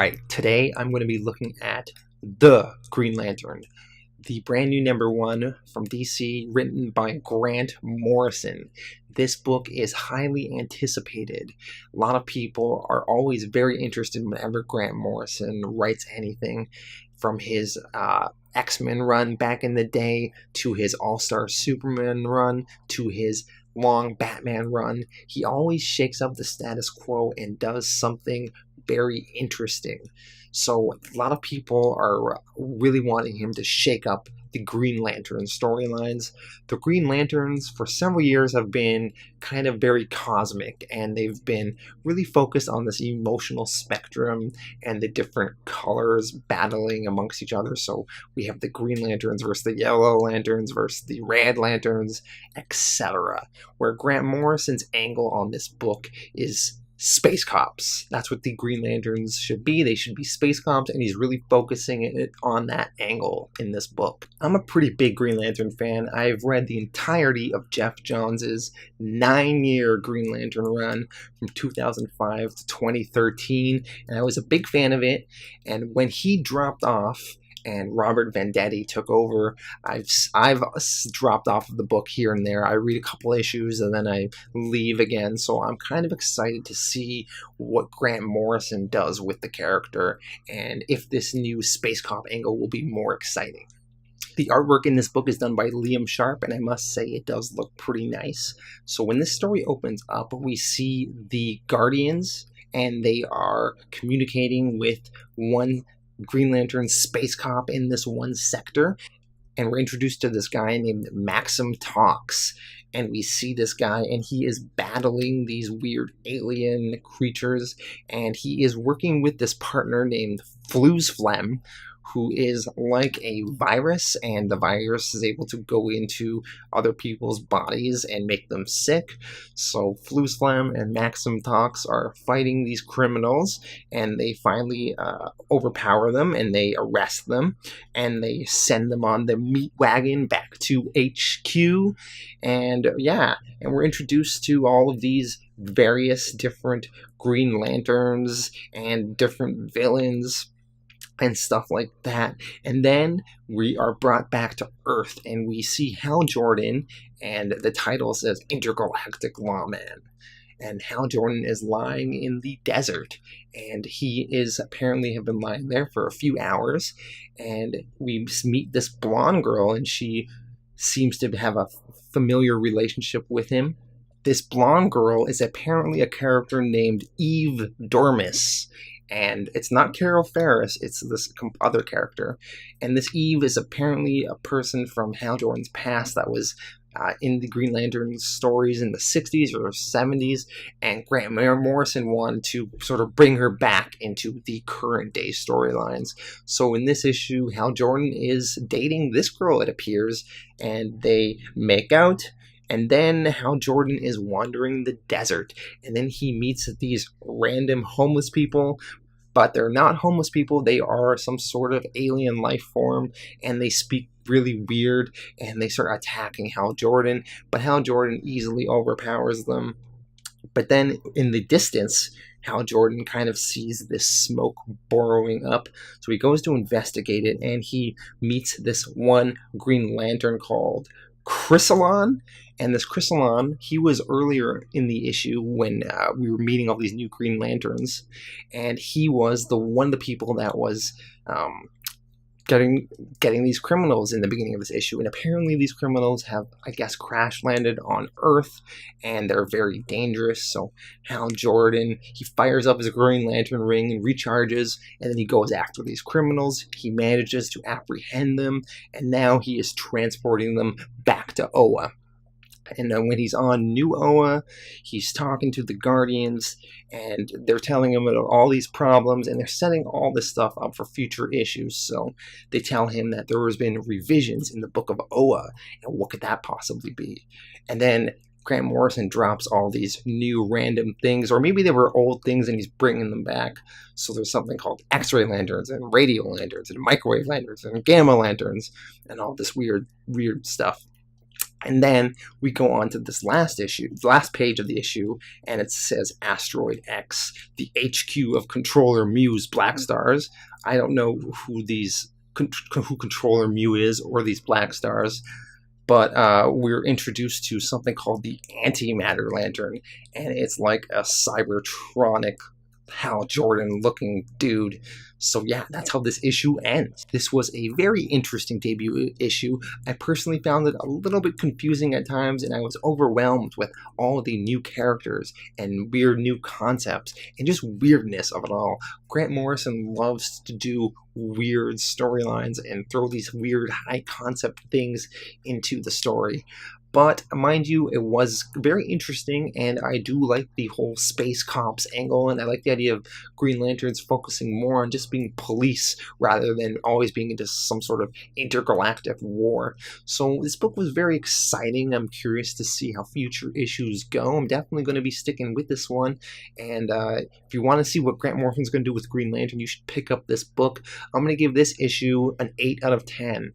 Alright, today I'm going to be looking at The Green Lantern, the brand new #1 from DC, written by Grant Morrison. This book is highly anticipated. A lot of people are always very interested whenever Grant Morrison writes anything, from his X-Men run back in the day, to his All-Star Superman run, to his long Batman run. He always shakes up the status quo and does something very interesting. So a lot of people are really wanting him to shake up the Green Lantern storylines. The Green Lanterns for several years have been kind of very cosmic, and they've been really focused on this emotional spectrum and the different colors battling amongst each other. So we have the Green Lanterns versus the Yellow Lanterns versus the Red Lanterns, etc. Where Grant Morrison's angle on this book is space cops. That's what the Green Lanterns should be. They should be space cops, and he's really focusing it on that angle in this book. I'm a pretty big Green Lantern fan. I've read the entirety of Jeff Johns' 9-year Green Lantern run from 2005 to 2013, and I was a big fan of it. And when he dropped off and Robert Venditti took over, I've dropped off of the book here and there. I read a couple issues and then I leave again, so I'm kind of excited to see what Grant Morrison does with the character, and if this new Space Cop angle will be more exciting. The artwork in this book is done by Liam Sharp, and I must say it does look pretty nice. So when this story opens up, we see the Guardians, and they are communicating with one Green Lantern space cop in this one sector, and we're introduced to this guy named Maxim Talks, and we see this guy, and he is battling these weird alien creatures, and he is working with this partner named Phloem, who is like a virus, and the virus is able to go into other people's bodies and make them sick. So Phloem and Maxim Talks are fighting these criminals, and they finally overpower them, and they arrest them, and they send them on the meat wagon back to HQ. And yeah, and we're introduced to all of these various different Green Lanterns and different villains and stuff like that. And then we are brought back to Earth, and we see Hal Jordan, and the title says Intergalactic Lawman. And Hal Jordan is lying in the desert, and he is apparently have been lying there for a few hours, and we meet this blonde girl, and she seems to have a familiar relationship with him. This blonde girl is apparently a character named Eve Dormis, and it's not Carol Ferris, it's this other character. And this Eve is apparently a person from Hal Jordan's past that was in the Green Lantern stories in the 60s or 70s, and Grant Morrison wanted to sort of bring her back into the current day storylines. So in this issue, Hal Jordan is dating this girl, it appears, and they make out. And then Hal Jordan is wandering the desert, and then he meets these random homeless people, but they're not homeless people, they are some sort of alien life form, and they speak really weird, and they start attacking Hal Jordan, but Hal Jordan easily overpowers them. But then in the distance, Hal Jordan kind of sees this smoke burrowing up, so he goes to investigate it, and he meets this one Green Lantern called Chrysalon. And this Chrysalon, he was earlier in the issue when we were meeting all these new Green Lanterns, and he was one of the people that was getting these criminals in the beginning of this issue. And apparently these criminals have, I guess, crash landed on Earth, and they're very dangerous. So Hal Jordan, he fires up his Green Lantern ring and recharges, and then he goes after these criminals. He manages to apprehend them, and now he is transporting them back to Oa. And when he's on New Oa, he's talking to the Guardians, and they're telling him about all these problems, and they're setting all this stuff up for future issues. So they tell him that there has been revisions in the Book of Oa, and what could that possibly be? And then Grant Morrison drops all these new random things, or maybe they were old things and he's bringing them back. So there's something called X-ray lanterns and radio lanterns and microwave lanterns and gamma lanterns and all this weird stuff. And then we go on to this last issue, the last page of the issue, and it says Asteroid X, the HQ of Controller Mu's Black Stars. I don't know who Controller Mu is or these Black Stars, but we're introduced to something called the Antimatter Lantern, and it's like a Cybertronic Hal Jordan looking dude. So yeah, that's how this issue ends. This was a very interesting debut issue. I personally found it a little bit confusing at times, and I was overwhelmed with all of the new characters and weird new concepts and just weirdness of it all. Grant Morrison loves to do weird storylines and throw these weird high concept things into the story. But mind you, it was very interesting, and I do like the whole space cops angle, and I like the idea of Green Lanterns focusing more on just being police rather than always being into some sort of intergalactic war. So this book was very exciting. I'm curious to see how future issues go. I'm definitely going to be sticking with this one, and if you want to see what Grant Morrison's going to do with Green Lantern, you should pick up this book. I'm going to give this issue an 8 out of 10.